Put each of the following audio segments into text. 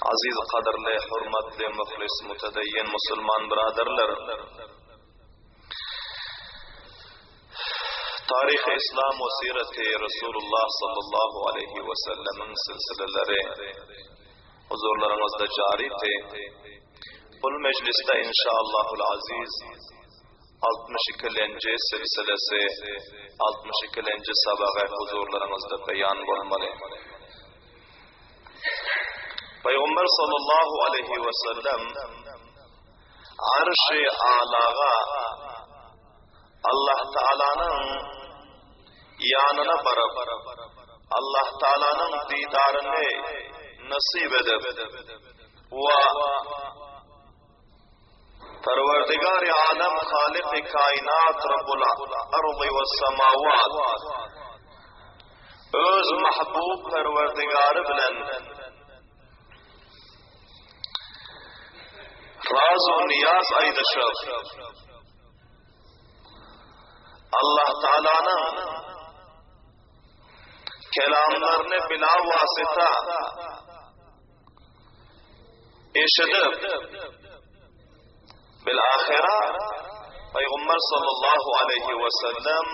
Aziz qadrli, hurmatli, muxlis, mutadayyin musulmon birodarlar, tarixi islom va sirati Rasululloh sallallohu alayhi va sallamning silsilalari huzurlaringizda joriy. Bu majlisda inshaallohul aziz 62-nji silsilasi 62-nji sabag'i huzurlaringizda bayon bo'lmali. Peygamber sallallahu aleyhi ve sellem arş-ı âlâga Allah Teala'nın yanına barıp Allah Teala'nın didarını nasip edip ve Perverdigar-ı alem Halik-i kainat Rabbul ardı ve semavat öz mahbub perverdigarı bilen raz ve niyaz aydaşıp Allah Teala'nın kelamlarını bila vasıta eşidip bilahira Peygamber sallallahu aleyhi ve sellem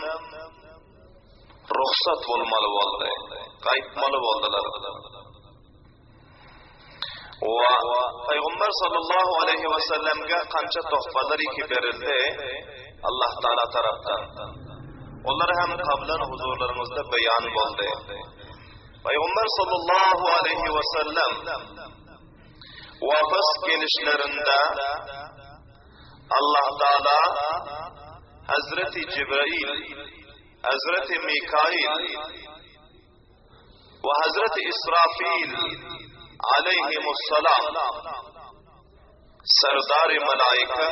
ruhsat bulmalı oldu, kayıtmalı oldular. Ve Peygamber sallallahu aleyhi ve sellem'e kança tohfaları ki verildi Allah Teala taraftan. Onları hem kablan huzurlarımızda beyan oldu. Peygamber sallallahu aleyhi ve sellem vafız gelişlerinde Allah Teala Hazreti Cibril, Hazreti Mikail ve Hazreti İsrafil aleyhimussalam serdar-ı melaika,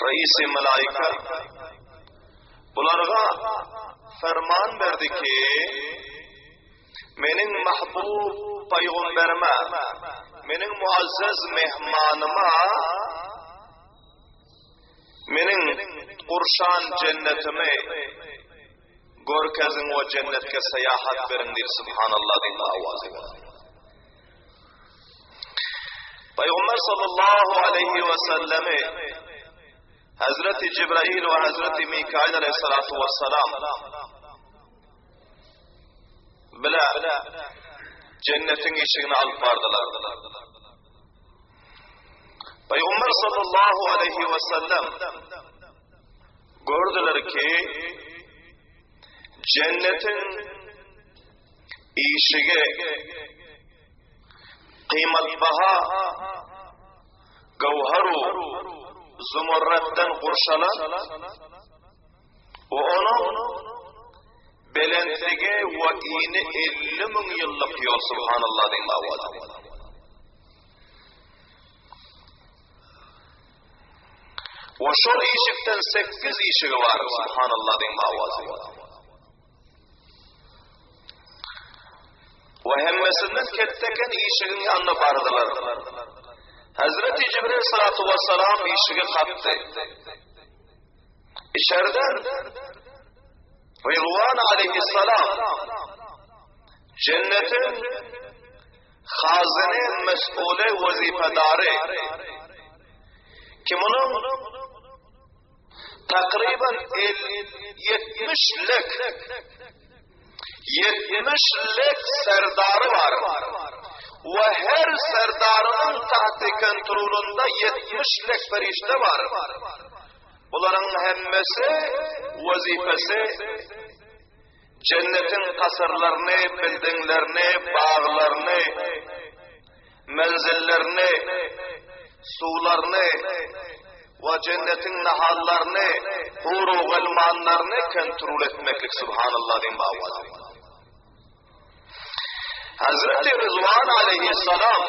reis-i melaika bularga ferman verdi ki menin mahbub peygamberime, menin muazzez mehmanıma, menin kurşan cennetime Gorkezin ve cennetke seyahat verin diye Subhanallah diye avazı var. Peygamber sallallahu aleyhi ve sellemi Hazreti Cibril ve Hazreti Mikail aleyhissalatu vesselam bile cennetin işini alıp vardılar. Peygamber sallallahu aleyhi ve sellem gördüler ki cennetin işige kıymetbaha gavharu zumurrattan kurşalan ve onun belentligi ve iğni 50.000 yıllık yol Subhanallah din avazı. Ve şol işikten 8 işigi var Subhanallah din avazı. Ve hemmesinden ketteken işigin yanına bardılar. Hazreti Cibril sallallahu aleyhi ve sellem işigi kattı. İçeriden Ridvan aleyhisselam cennetin hazine mes'ule vazifeleri ki bunun takriben 70 lek serdarı var ve her serdarının tahtı kontrolünde 70 lek ferişte var. Bunların hemmesi vazifesi cennetin kasırlarını, bildinglerini, bağlarını, menzillerini, sularını ve cennetin nahallarını, huru gılmanlarını kontrol etmeklik Subhanallah din bağvazı. Hazreti Rızvan aleyhisselam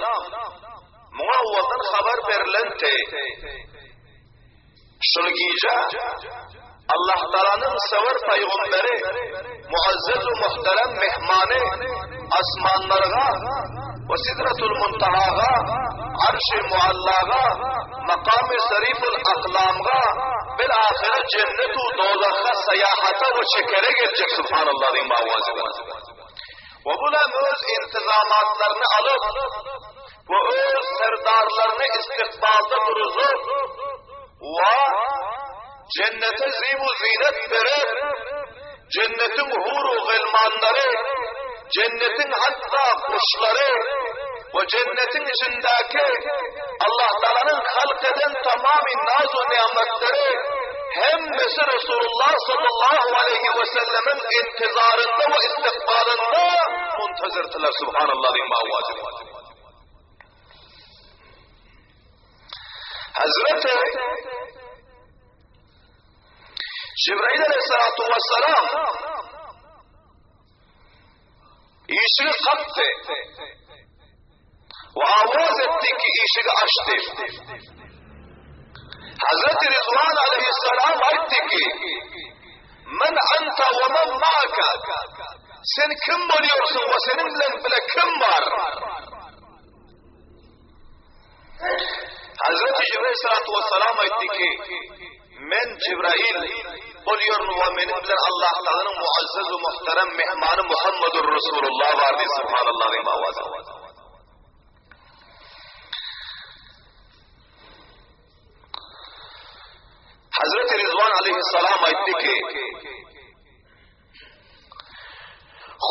muavvadan haber verilente şulgica Allah Teala'nın sever peygamberi muazzez ve muhterem mehmanı asmanlarga ve sidratul muntahaga arş-ı muallaga makam-ı sariful aklamga bil ahire cennet-u dozakha seyahata ve çekere gelecek Subhanallah din bağvazı. Ve bular öz intizamatlarını alıp ve öz serdarlarını istikbalda duruzup ve cennete zibu zinet verip cennetin huru gılmanları, cennetin hatta kuşları ve cennetin içindeki Allah Teala'nın halk eden tamamı naz ve nimetleri hemmesi Resulullah sallallahu aleyhi ve sellemin intizarında ve istikbalında muntazırtılar. Subhanallah ve ma'vacib. Hazreti Cibrail aleyhissalatu vesselam işini kalktı ve avaz etti ki işini açtı. Hazreti Rızvan aleyhisselam aytti ki men anta ve men ma'aka, sen kim oluyorsun ve seninle bile kim var? Hazreti Cibrail aleyhissalatu vesselam aytti ki men Cibrail oluyorum ve benim bilen Allah Teala'nın muazzez ve muhterem mehmanı Muhammedur Resulullah vardı. Subhanallah ve ma'vazah. Hazreti Rızvan aleyhisselam aytti ki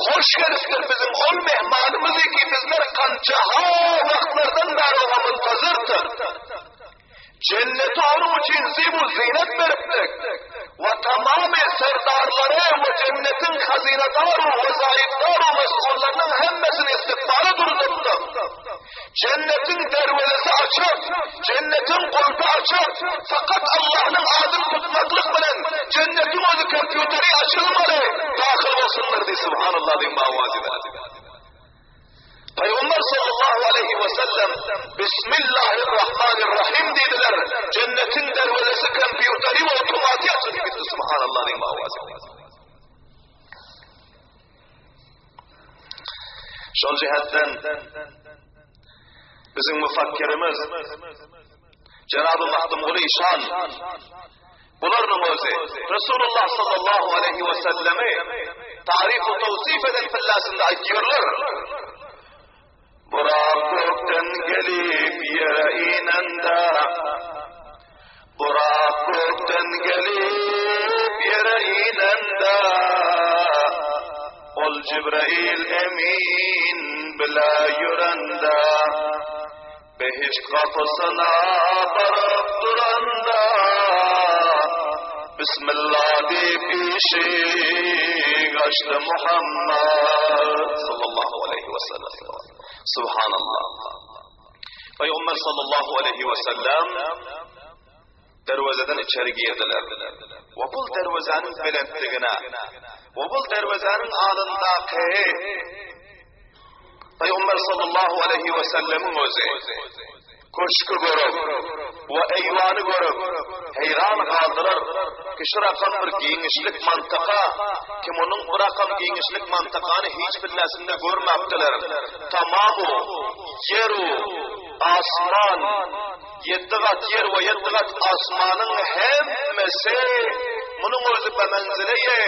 hoş geliptir bizim ol mehmanımızı ki bizler kançaha vaktlerden beri ona muntazırdır. Cenneti onun için zibu zinet veriptik ve tamamı serdarları ve cennetin hazinedarı ve zayıfdarı mesullarının hemmesini istikbara durdurttuk. Cennetin dervelesi açık, cennetin kulpu açık, fakat Allah'ın adını tutmaklık bilen cennetin özü kompüteri açılmalı, dahil olsunlar diye subhanallah diye ma'vazide. Peygamber sallallahu aleyhi ve sellem Bismillahirrahmanirrahim dediler. Cennetin dervelesi kompüteri ve otomatiğe açılıp bitti subhanallah diye ma'vazide. Şol cihetten bizim müfakkerimiz Cenab-ı Mahdumul İşan bularının özü Resulullah sallallahu aleyhi ve sellemi tarif-u tavsif eden fillasında aytıyorlar. Burak gökten gelip yere inende, Burak gökten gelip yere inende, ol Cibrail emin bile yürende, behiç kapısına varıp duranda, Bismillah deyip işi açtı Muhammed sallallahu aleyhi ve sellem. Subhanallah. Peygamber sallallahu aleyhi ve sellem dervazeden içeri girdiler. Ve bu dervazenin belentliğine ve bu dervazenin alındaki Peygamber sallallahu aleyhi ve sellemin özü köşkü görüp ve eyvanı görüp heyran kaldırır ki şu rakam bir giyinişlik mantıka ki onun bu rakam giyinişlik mantıkanı hiç billasında görmektiler. Tamamı yeru asman yeddigat yer ve yeddigat asmanın hemmesi bunun özü bemenzileye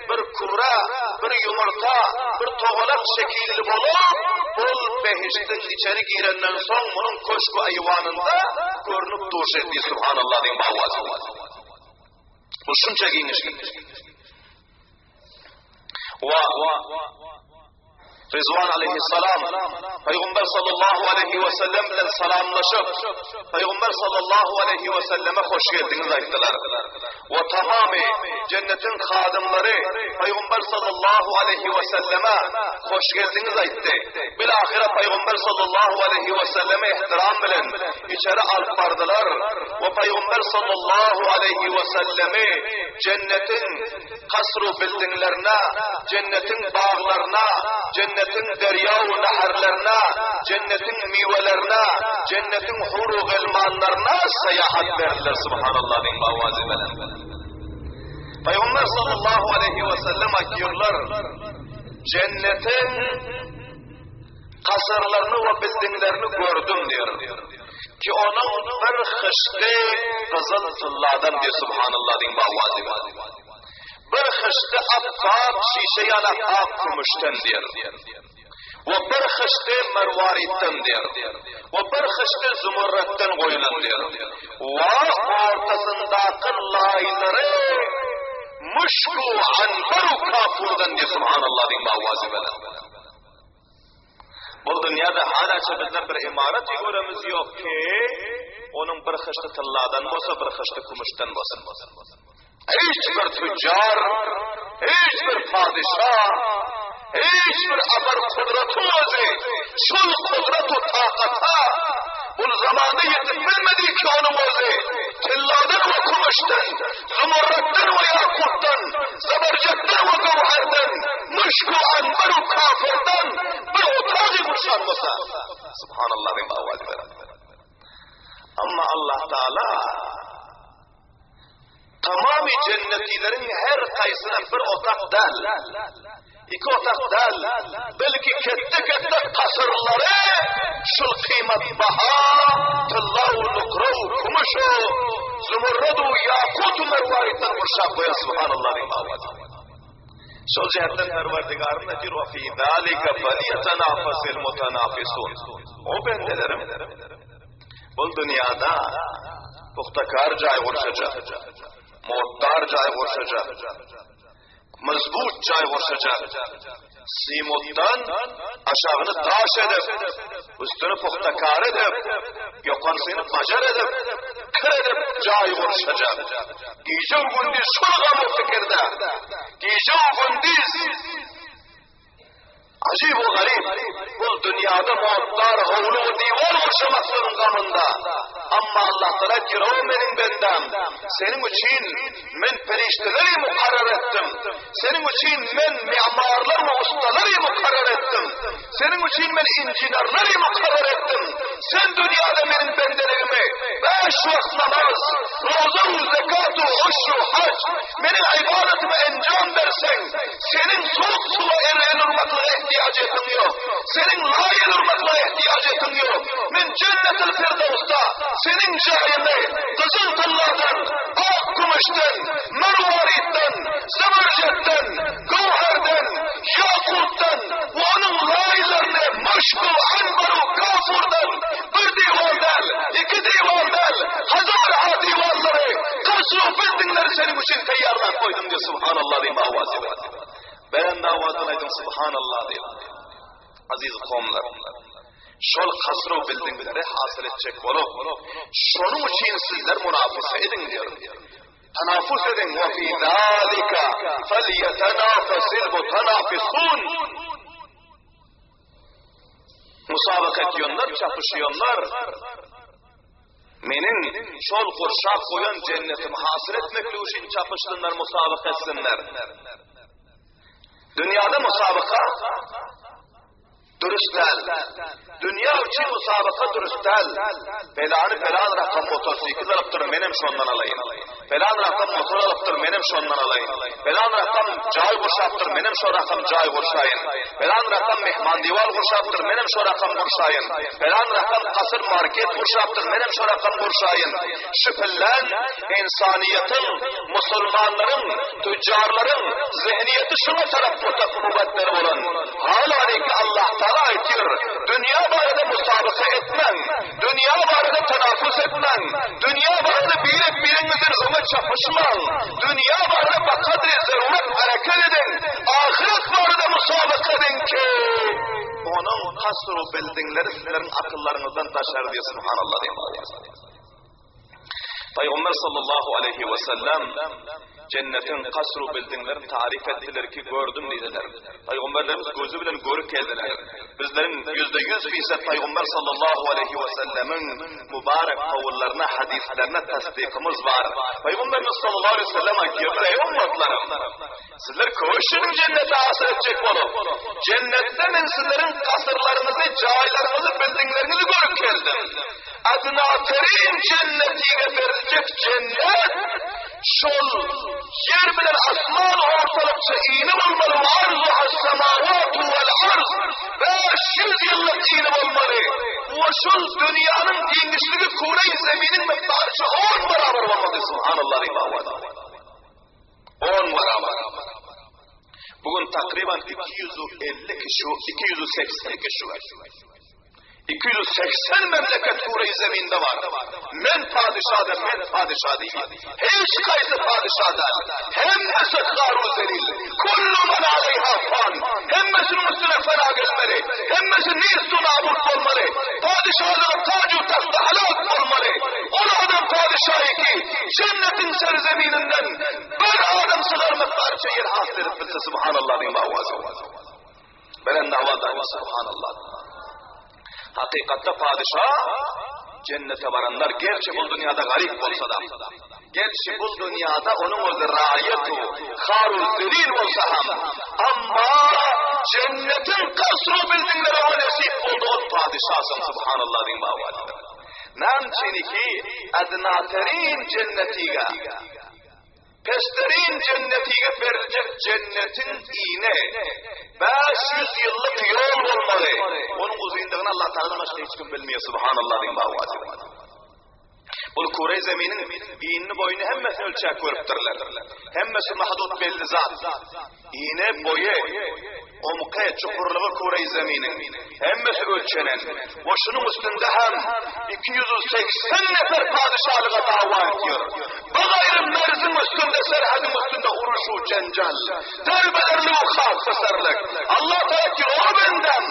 bir kubra, bir yumurta, bir toğalak şekilli bulup bol behiştin içeri girenden son bunun koşku ayvanında görünüp duş ettiği subhanallah diye mağvazı. Bu şunca giyinişlik. Rızvan aleyhisselam Peygamber sallallahu aleyhi ve sellem ile selamlaşıp Peygamber sallallahu aleyhi ve selleme hoş geldiniz ayttılar. Ve tamamı cennetin kadınları Peygamber sallallahu aleyhi ve selleme hoş geldiniz ayttı. Bilahire Peygamber sallallahu aleyhi ve selleme ihtiram bilen içeri alıp vardılar. Ve Peygamber sallallahu aleyhi ve sellemi cennetin kasru bildinglerine, cennetin bağlarına, cennetin derya-u neherlerine, cennetin meyvelerine, cennetin huru gılmanlarına seyahat verirler subhanallah bin mavazibeler. Peygamber sallallahu aleyhi ve sellem diyorlar, cennetin kasırlarını ve bildinglerini gördüm diyor. Ki onun bir hıştı kızıl tılladan diyor subhanallah bin mavazibeler. bir hıştı aptap şişe yanak ak kumuştan der. Ve bir hıştı mervaritten der. Ve bir hıştı zumurrattan koyulan der. Ve ortasındaki layları muşku anbaru kafurdan der. Subhanallah din mavazı veren. Bu dünyada hala bizler bir imaret göremiz yok ki onun bir hıştı tılladan olsa bir hıştı kumuştan olsa. Hiçbir tüccar, hiçbir padişah, hiçbir abar kudreti özü, şul kudreti takata, bu zamanı yetip bilmedi ki onun özü, tilladan ve kumuştan, zumurrattan ve yakuttan, zabarcattan ve gavhardan, müşku anbaru kafirdan, bir utağı kuşanmasa. Subhanallah ve mavali veren. Ama Allah Teala, tamamı cennetilerin her kaysına bir otak del, iki otak del, belki kette kasırları, şul kıymet baha, tıllav nukrav kumuşu, zumurradu yakutu mervaritten kurşak koya. Subhanallah imavadi. Şol cihetten mervardigarın nedir? Ve fî zâlike felyetenâfesil mutenâfisûn. O bendelerim, bu dünyada puhtakar cay vurşacak, muhtar cay vurşacak, mezbut cay vurşacak, simuttan aşağını taş edip, üstünü puhtakar edip, yokansını bacar edip, kır edip cay vurşacak. Gece gündüz şurga bu fikirde, gece gündüz acib ve garip, bu dünyada muhtar, havlu ve divar vurşamasının gamında. Ama Allah Teala diyor, o benim bendem, senin için men perişteleri mukarrar ettim, senin için men mimarlar ve ustaları mukarrar ettim, senin için men incinörleri mukarrar ettim. Sen dünyada benim bendelerimi 5 vakit namaz, roza-u zekatu, oşru, hac, benim ibadetime encam versen, senin soğuk suya erenirmakla ihtiyacın yok, senin layılırmakla ihtiyacın yok. Men cennet-i firdevsta senin cahime kızıl tıllardan, ak kumuştan, mervaritten, zemercetten, gavherden, yakuttan ve onun laylarını meşku anbaru kafurdan bir divan del, iki divan del, hazar divanları, kasru bildingleri senin için teyyarlar koydum diyor. Subhanallah diyeyim avazı ver. Ben de avazını aydım subhanallah diyeyim. Aziz kavmlar, şol kasru bildingleri hasıl edecek olup, şunun için sizler münafısa edin diyor. Tenafus edin. Ve fî zâlike felyetenâfesil mutenâfisûn. Musabaka ediyorlar, çapışıyorlar. Menin şol kurşak koyan cennetimi hasıl etmekle için çapışsınlar, musabaka etsinler. Dünyada musabaka dürüst değil. Dünya için musabaka dürüst değil. Falan rakam motosiklet alıp durun, benim şondan alayım. Falan rakam motor alıp durun, benim şondan alayım. Falan rakam cay kurşaktır, benim şu rakam cay kurşayın. Falan rakam mehman dival kurşaktır, benim şu rakam kurşayın. Falan rakam kasır market kurşaktır, benim şu rakam kurşayın. Şüphelen insaniyetin, musulmanların, tüccarların zihniyeti şuna taraf kuvvetleri olan. Hala ki Allah Teala ayetiyor, dünya barada musabaka etmen, dünya barada tenafus etmen, dünya barada birinizin öme çapışman, dünya barada bakadri zaruret hareket edin, ahiret barada musabaka edin ki onun kasru bildingleri sizlerin akıllarınızdan taşar diye. Subhanallah diyeyim. Peygamber sallallahu aleyhi ve sellem cennetin kasru bildinglerini tarif ettiler ki gördüm dediler. Peygamberlerimiz gözü bilen görüp geldiler. Bizlerin %100% Peygamber sallallahu aleyhi ve sellemin mübarek kavullarına, hadislerine tasdikimiz var. Peygamberimiz sallallahu aleyhi ve sellem diyor, ey ummatlarım, sizler koşun cennete hasıl edecek olup, cennette ben sizlerin kasırlarınızı, cahillerinizi, bildinglerinizi görüp geldim. Adına terin cennetiyle verilecek cennet, şol yer bilen asman ortalıkça iğne olmalı. Arzu as-semavatu vel arz. 500 yıllık iğne olmalı. O şol dünyanın genişliği kure-i zeminin miktarı 10 beraber olmalı. Subhanallah imavada. 10 beraber. Bugün takriben 250 kişi, 280 kişi var. 280 memleket kure-i zeminde var. Men padişah'da, men padişah değil. Hiç kaysı padişah'dan. Hemmesi garu zelil. Kullu men aleyha fan. Hemmesinin üstüne fena gelmeli. Hemmesi nirsu nabut olmalı. Padişahların tacu tahtı halak olmalı. Onu adam padişahı ki cennetin serzemininden bir adam sığar miktarca yer hasıl edip bilse subhanallah diyeyim avazı. Belen davadayım subhanallah. Hakikatte padişah cennete varanlar gerçi bu dünyada garip olsa da, gerçi bu dünyada onun o zirayeti harul zelil olsa hem, ama cennetin kasru bildikleri o nesip oldu o padişahsın subhanallah diyeyim bavadide. Namçini ki adnaterin cennetiga, pesterin cennetiga verecek cennetin iğne 500 yıllık yol olmalı. Onun uzunluğunu Allah Teala'dan başka hiç kim bilmiyor subhanallah diyeyim bavadide. Bu kure zeminin iğnini boyunu hemmesini ölçek görüptürler. Hemmesi mahdut belli zat. İğne boyu, omqe, çukurluğu kure zeminin. Hemmesi ölçenen. Ve şunun üstünde hem 280 nefer padişahlığa dava ediyor. Bu gayrı merzin üstünde, serhadin üstünde uruşu cencal. Derbelerli ukhaf tasarlık. Allah Teala ki o benden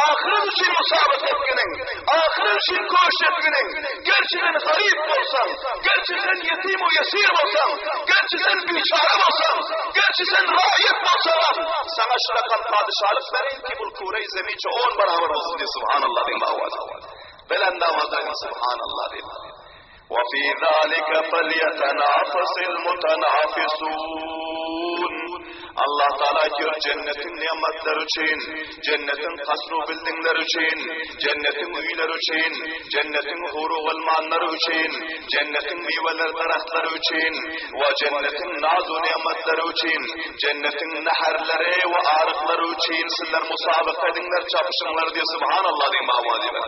ahiret için musabık etginin, ahiret için koş etginin, gerçekten garip olsan, gerçi sen yetim o yesir olsan, gerçi sen biçare olsan, gerçi sen rahip olsan, sana şurakan padişahlık verin ki bu kure-i zemince 10 beraber olsun diye subhanallah diyeyim avaz. Belen davadayım subhanallah diyeyim. وَفِي ذَٰلِكَ فَلْيَتَنَافَسِ الْمُتَنَافِسُونَ Allah Teala diyor cennetin nimetleri için, cennetin kasru bildingler için, cennetin üyler için, cennetin huru gılmanları için, cennetin meyveler darahtları için ve cennetin nazu nimetleri için, cennetin neherleri ve arıkları için sizler musabık edinler, çapışınlar diye subhanallah diyeyim avadiler.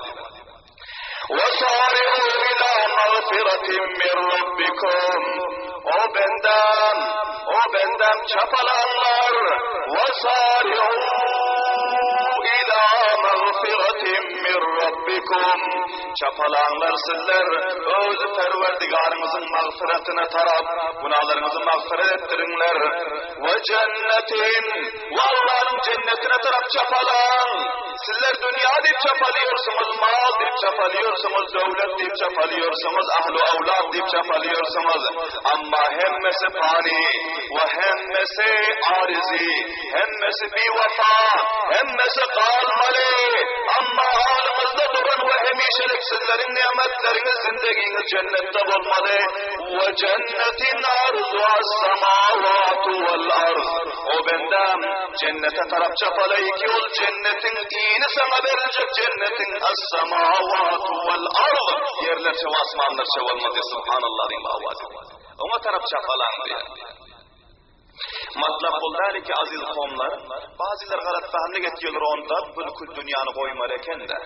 وَسَارِعُوا إِلَى مَغْفِرَةٍ مِّنْ رَبِّكُمْ O benden çapalanlar وَسَارِعُوا إِلَى مَغْفِرَةٍ مِّنْ رَبِّكُمْ çapalanlar sizler öz perverdigarınızın mağfiretine taraf günahlarınızı mağfiret ettirinler ve cennetin Allah'ın cennetine taraf çapalan sizler dünya deyip çapalıyorsunuz, mal deyip çapalıyorsunuz, devlet deyip çapalıyorsunuz, ahlu avlad deyip çapalıyorsunuz ama hemmesi fani ve hemmesi arizi, hemmesi bivafa, hemmesi kalmalı ama halımızda duran ve hemişelik sizlerin nimetleriniz zindeginiz cennette olmalı ve cennetin arzu as-samavatu vel arz o benden cennete taraf çapalayı ki o cennetin iyini sana verecek cennetin as-samavatu vel arz yerlerce ve asmanlarca olmadı subhanallah diyeyim avazı ona taraf çapalan diye matlab oldu ki aziz kavimler bazılar galat fahimlik ediyorlar onda bülkül dünyanı koymarken de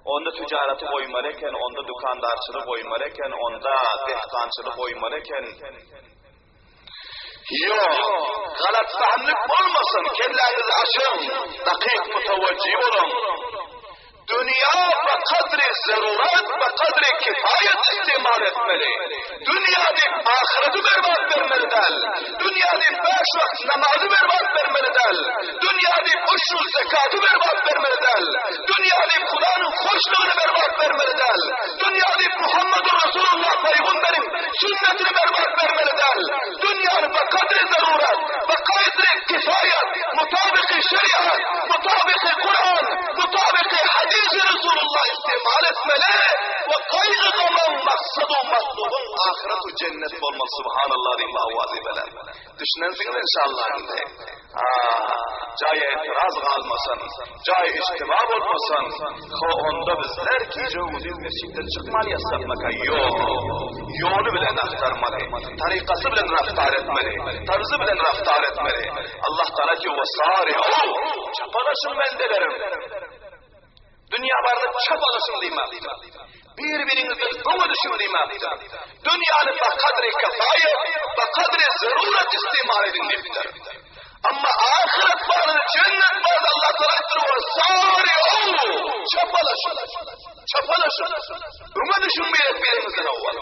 onda ticareti koymarken, onda dükandarçılığı koymarken, onda dehkançılığı koymarken yok, galat fahimlik olmasın, kellerinizi açın, dakik müteveccih olun. Dünya ve kadri zarurat ve kadri kifayet istimal etmeli. Dünya deyip ahireti berbat vermeli del. Dünya deyip 5 vakit namazı berbat vermeli del. Dünya deyip uçlu zekatı berbat vermeli del. Dünya deyip Kur'an'ın hoşluğunu berbat vermeli del. Dünya deyip Muhammedur Resulullah Peygamber'in sünnetini berbat vermeli del. Dünyanın ve kadri zarurat ve kadri kifayet mutabık-ı şeriat, mutabık-ı Kur'an, mutabık-ı hadis Resulullah istimal etmeli ve kaygı zaman maksadı matlubun ahiret-u cennet olmalı subhanallah diyeyim avazibeler. Düşünensiniz inşallah. Caya itiraz kalmasın, caya iştibab olmasın. Onda bizler ki cevudil mescidden çıkmalı yasaklaka yok. Yolu bilen aktarmalı, tarikası bilen raftar etmeli, tarzı bilen raftar etmeli. Allah Teala ki vesari'u çapalaşın bendelerim. Dünya varlık çapalasın diyeyim. Birbirinizden doğru düşün diyeyim. Dünyanın ve kadri kefayet ve kadri zaruret istimal edin diyeyim. Ama ahiret var, cennet var. Allah Teala diyor, "Sari'u." Çapalaşın. Ömer düşünmeyerek birinizden avval.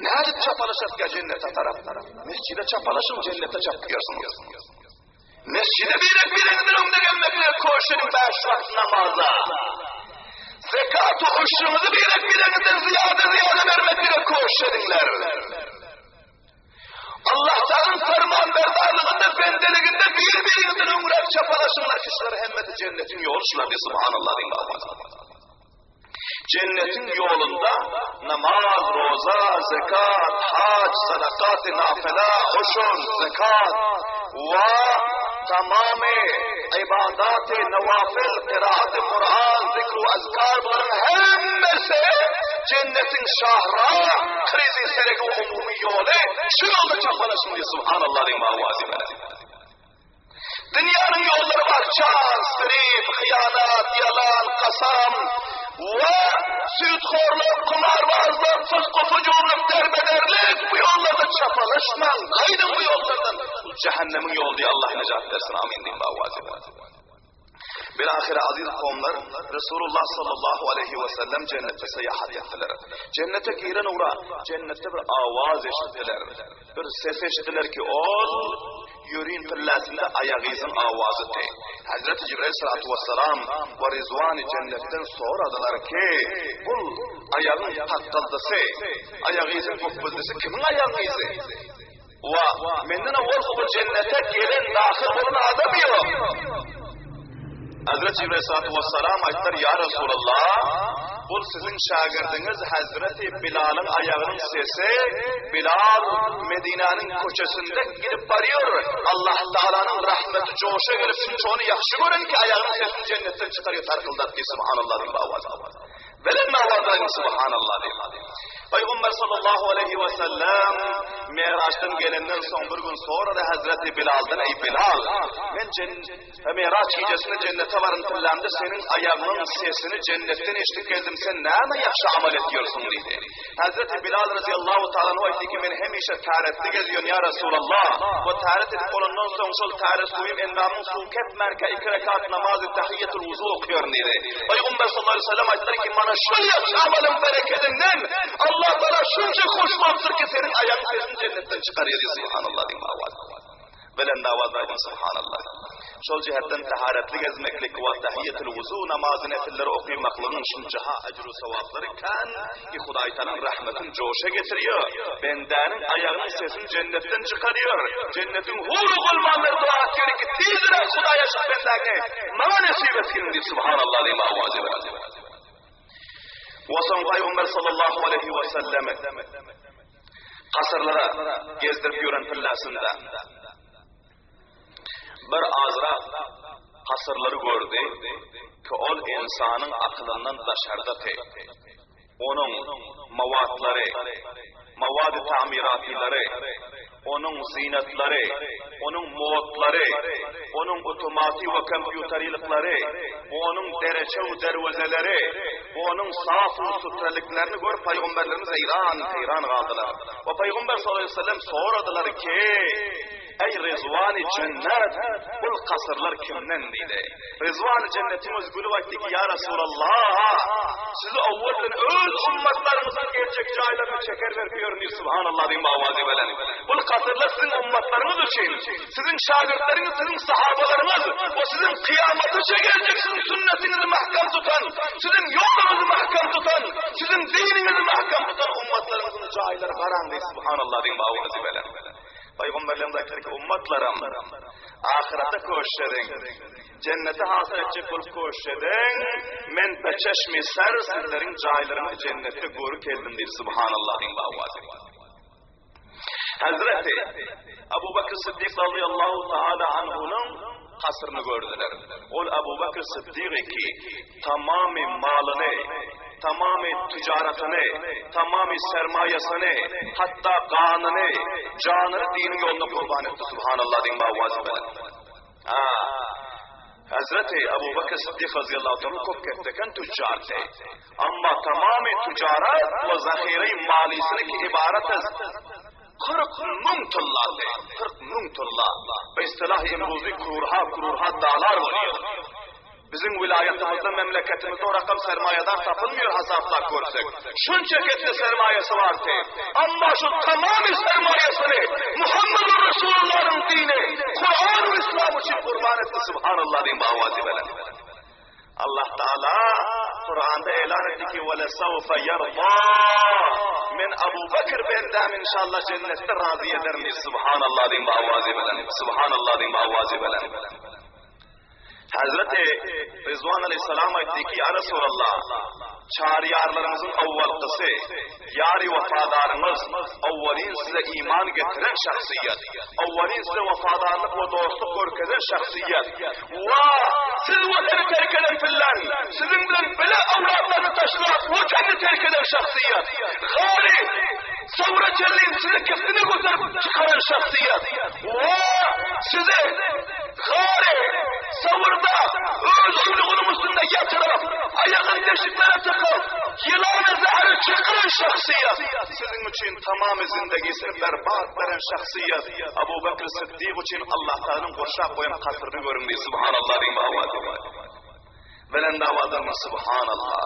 Nerede çapalaşıp ya cennete taraf? Mescide çapalaşın, cennete çapıyorsunuz. Mescide birinizden önde gelmekle koşun 5 vakit namaza. Zekat-ı hoşunuzu birinizden ziyade vermekle koşunlar. Allah'tan fermanberdarlığında, bendeliginde birinizden ömrek çapalaşınlar. Kişiler hemmeti cennetin yolu şular bir subhanallah dinle. Cennetin yolunda namaz, roza, zekat, hac, sadakat-ı nafile, hoşun, zekat ve tamamı ibadat-ı nevafil, kıraat-ı Kur'an, zikr ve azkar bunların hemmesi cennetin şahra, krizi seregi ve umumi yolu şu yolda çapalaşın diye subhanallah dinle avazime. Dünyanın yolları var, çans, grip, hıyanat, yalan, kasam ve sütxorluk, kumarbazlık, fıskı fucurluk, derbederlik, bu yollarda çapalaşman, kaydın bu yollardan. Bu cehennemin yolu diye Allah necat versin, amin diyeyim bavazim. Bilahire aziz kavimler, Resulullah sallallahu aleyhi ve sellem cennete seyahat ettiler. Cennete giren uğra, cennette bir avaz eşittiler. Bir ses eşittiler ki, ol, yürüyün pillasında ayağınızın avazı dey. Hazreti Cibril sallallahu vesselam ve Rizvan-ı cennetten soradılar ki, bu ayağın takkıldısı, ayağınızın kufbüldüsü kimin ayağınızı? Ve menden avval bu cennete gelen dahil olun adam yok. Hazreti Cibril sallallahu vesselam ayetler, ya Resulallah, bu sizin şagirdiniz Hazreti Bilal'ın ayağının sesi, Bilal Medine'nin koçesinde gidip varıyor. Allah Teala'nın rahmeti coşa gelip şimdi onu yakşı görün ki ayağının sesini cennetten çıkarıyor, tarkıldat diye subhanallah diye avazı. Velen avazı subhanallah diye. Peygamber sallallahu aleyhi ve sellem Miraç'tan gelenden son bir gün sonra da Hazreti Bilal'dan, ey Bilal, ben Miraç gecesinde cennete varın tırlandı, senin ayağının sesini cennetten eşlik geldim, sen ne yakşı amel ediyorsun dedi. Hazreti Bilal radıyallahu ta'ala o etti ki, ben hemişe taharetli geziyorum ya Resulallah, ve taharet edip onundan sonra şol taharet suyum endamın suket merke 2 rekat namazı tahiyyetul vuzu okuyor dedi. Peygamber sallallahu aleyhi ve sellem ayetleri ki, bana şöyle yakşı amelin bereketinden Allah bana şunca hoşlanmıştır ki senin ayağın sesini cennetten çıkarıyor diye subhanallah diyeyim avazı. Velen davazaydım subhanallah. Şol cihetten taharetli gezmeklik ve tahiyyetul vuzu namazı nefilleri okuymaklığın şuncaha ecru sevapları kan ki Huday Teala'nın rahmetini coşa getiriyor. Bendenin ayağının sesini cennetten çıkarıyor. Cennetin huru gulmanları dua ediyor ki tizire Huday aşık bendeki bana nesip etkin diye subhanallah diyeyim avazı. Ve son Peygamber sallallahu aleyhi ve sellem kasırlara gezdirip yören pillasında bir azra kasırları gördü ki ol insanın aklından dışarıda tey. Onun mavatları, mavad-ı tamiratileri, onun zinetleri, onun modları, onun otomatik ve kompüterilikleri, onun derece ve dervezeleri, onun saf ve sutralıklarını görüp Peygamberlerimiz hayran kaldılar. Ve Peygamber sallallahu aleyhi ve sellem soradılar ki, ey Rizvan-ı cennet, bu kasırlar kimden dedi? Rizvan-ı cennetimiz gülü vakti ki, ya Resulallah, sizi avvalden öz ummatlarımızın gerçek cahillerine çeker vermiyor ni subhanallah diyeyim avazı velen. Bu kasırlar sizin ummatlarınız için, sizin şagirdleriniz, sizin sahabalarınız, o sizin kıyametçe gelecek, sizin sünnetinizi mahkam tutan, sizin yolunuzu mahkam tutan, sizin dininizi mahkam tutan ummatlarınızın cahilleri karandı subhanallah diyeyim avazı velen. Peygamberlerim de ki ummatlarım ahirete koşedin, cennete hasıl edecek olup koşedin, men beçeşmi ser sizlerin cahillerine cennette görü keldim deyip subhanallah'ın bağvazı. Hazreti Ebu Bakr Sıddık radıyallahu ta'ala anhu'nun kasrını gördüler. Ol Ebu Bakr Sıddık ki tamamı malını, tamamı ticaretini, tamamı sermayesini, hatta kanını, canını dinin yoluna kurban etti. Subhanallah din bağvazı. Hazreti Ebu Bakr Sıddık radıyallahu ta'ala çok ketteken tüccardı. Ama tamamı ticaret ve zahire-i malisini ki ibaret 40 ming tilla, 40 ming tilla. Ve istilah-ı emruzi kururha dağlar oluyor. Bizim vilayetimizde, memleketimizde o rakam sermayeden tapılmıyor hesaplar görsek. Şunca ketli sermayesi var ki. Ama şu tamamı sermayesini Muhammed Resulullah'ın dini, Kur'an-ı İslam için kurban etti. Subhanallah diyeyim bavazibeler. Allah Teala Kur'an'da ilan etti ki وَلَسَوْفَ يَرْضَى min Abu Bakr bendem inşallah cennette razı eder mi? Subhanallah diyeyim bavazibeler. Subhanallah diyeyim bavazibeler. Hazreti Rızvan Aleyhisselam etti ki ya Resulallah, çağrı yarlarımızın avvalkısı, yari vafadarımız, avvalin size iman getiren şahsiyet, avvalin size vafadarlık ve dostluk görkeden şahsiyet. Siz vatani terk eden fillan, sizin bilen bile avratlarını taşırak vatanı terk eden şahsiyet. Gari, sonra çelleyin size kefini götürüp çıkaran şahsiyet. Size gari, savurda öz uyluğunun üstünde yatırıp ayağın deşiklere tıkıp yılanı zahri çıkıran şahsiyet. Sizin için tamamı zindegisini berbat veren şahsiyet. Abu Bakr Sıddık için Allah'tan kurşak koyan kasırını görün diye. Subhanallah diyeyim avadı. Velen davadan subhanallah.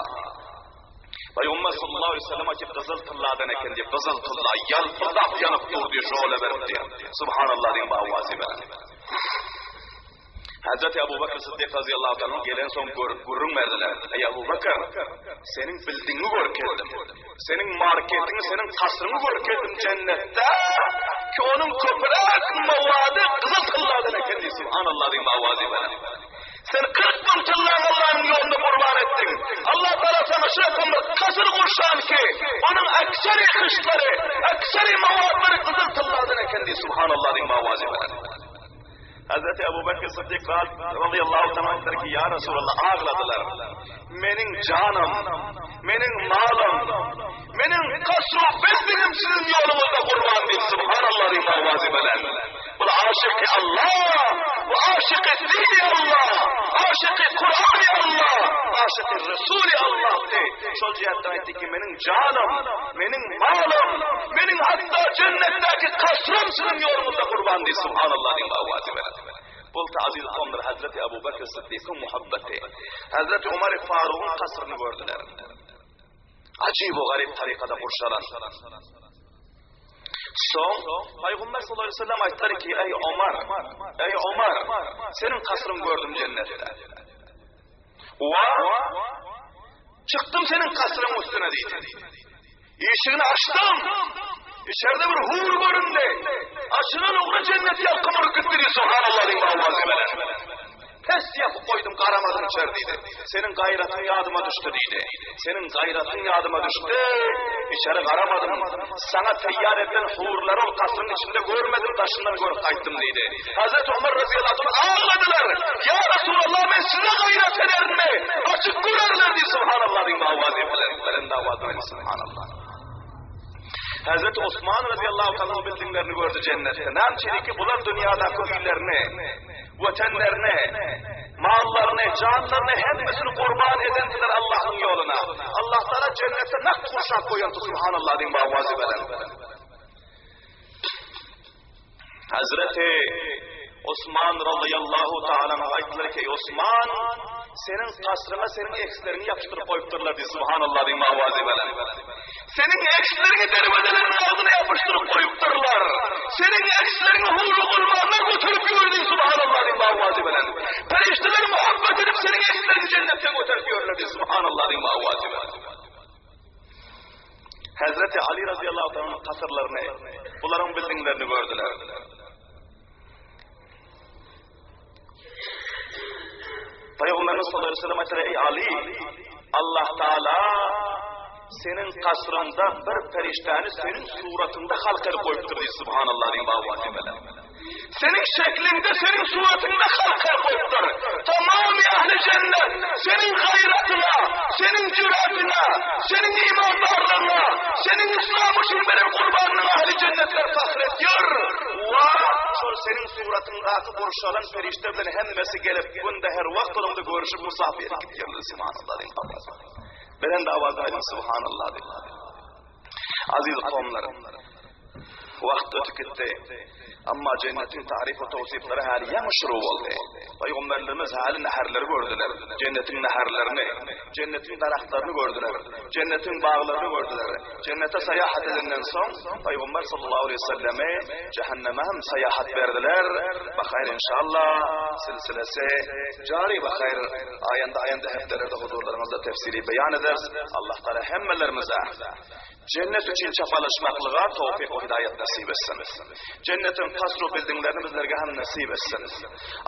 Peygamber sallallahu aleyhi ve sellem ki kızıl tılladan eken diye kızıl tılla yalpıldap yanıp dur diye şöyle verip diye. Subhanallah diyeyim avadı. Hazreti Ebu Bakr Sıddık radıyallahu anh gelen son gurrun verdiler. Ey Ebu Bakr, senin bildiğini görkedim. Senin marketini, senin kasrını görkedim cennette. Ki onun köpürek mavadı kızıl tılladan ekendi. Subhanallah diyeyim avazi bana. Sen 40 bin tıllan Allah'ın yolunda kurban ettin. Allah Teala sana şöyle kasır kurşan ki onun ekseri kışları, ekseri mavadları kızıl tılladan ekendi. Subhanallah diyeyim avazi bana. Hazreti Ebu Bekir Sıddık radıyallahu ta'ala der ki ya Resulallah ağladılar. Menin canım, menin malım, menin kasru benim sizin yolumuzda kurban değil. Subhanallah diyeyim avazibeler. Bu da aşık-ı Allah, bu aşık-ı dini Allah, aşık-ı Kur'an-ı Allah, aşık-ı Resul-i Allah de. Şu cihetten etti ki menin canım, menin malım, menin hatta cennetteki kasrım sizin yolumuzda kurban değil. Subhanallah diyeyim avazibeler. Bulta aziz onları Hazreti Ebu Bekir Sıddık'ın muhabbeti. Hazreti Ömer Faruk'un kasrını gördüler. Acayip o garip tarikada kurşalar. Son, Peygamber sallallahu aleyhi ve sellem ayetleri ki ey Ömer, senin kasrını gördüm cennette. Çıktım senin kasrın üstüne deydi. İşini açtım. İçeride bir hur göründü. Açılan oğlu cenneti yakımır kıttırı. Subhanallah diyeyim avazibeler. Pes yapıp koydum karamadım içerideydi. Senin gayratın yadıma düştü deydi. Senin gayratın yadıma düştü. İçeri karamadım. Sana teyyar edilen hurları o kasrın içinde görmedim. Taşından görüp kayttım deydi. Hazreti Ömer radıyallahu anh ağladılar. Ya Resulallah ben size gayrat ederim mi? Açık görürler diye. Subhanallah diyeyim avazibeler. Veren davadan subhanallah. Hazreti Osman radıyallahu anh bildiğinlerini gördü cennette. Namçeli ki bunlar dünyadaki üllerini, vatanlarını, mallarını, canlarını hepsini kurban edendiler Allah'ın yoluna. Allah Teala cennette nak kurşak koyuyor. Subhanallah diyeyim avazibeler. Hazreti Osman radıyallahu ta'ala ayetleri ki Osman senin kasrına senin eksilerini yapıştırıp koyupturlar diye. Subhanallah diyeyim avazibeler. Senin eksilerini derbedelerin ağzına yapıştırıp koyupturlar. Senin eksilerini huzur kurbanına götürüp yürüdüğün. Subhanallah diyeyim avazibeler. Perişteler muhabbet edip senin eksilerini cennetten götürüp yürürler diye. Subhanallah diyeyim avazibeler. Hazreti Ali radıyallahu anh'ın kasırlarını, bunların bildinglerini gördüler. Peygamberimiz sallallahu aleyhi ve sellem ey Ali, Allah Teala senin kasrında bir periştani senin suratında halkar koyuptur diye. Subhanallah diyeyim avazibeler. Senin şeklinde senin suratında halkar koyuptur. Tamamı ahli cennet senin gayretine, senin cüretine, senin imanlarına, senin İslam için benim kurbanına ahli cennetler fakrediyor. Senin suratındaki buruşalan periştelerin hemmesi gelip günde her vakit onunla görüşüp musafir gidiyorlar. Subhanallah diyeyim avazibeler. Ben de avazayım subhanallah diyeyim. Aziz kavmlarım. Vaqt ötüp gitti. Amma cennetin tarif ve tavsifleri hali yamşuru oldu. Peygamberlerimiz hali neherleri gördüler. Cennetin neherlerini, cennetin daraklarını gördüler. Cennetin bağlarını gördüler. Cennete seyahat edenden son Peygamber sallallahu aleyhi ve selleme cehenneme hem seyahat verdiler. Bakayır inşallah silsilesi cari bakayır. Ayanda heftelerde huzurlarımızda tefsiri beyan ederiz. Allah Teala hemmelerimize cennet için çapalaşmaklığa tevfik ve hidayet nasip etsin. Cennetin kasru bildinglerini bizlerge hem nasip etsin.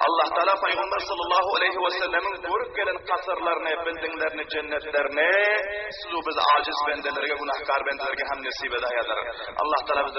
Allah Teala Peygamber sallallahu aleyhi ve sellemin görüp gelen kasırlarını, bildinglerini, cennetlerini siz biz aciz bendelerge, günahkar bendelerge hem nasip eder. Allah Teala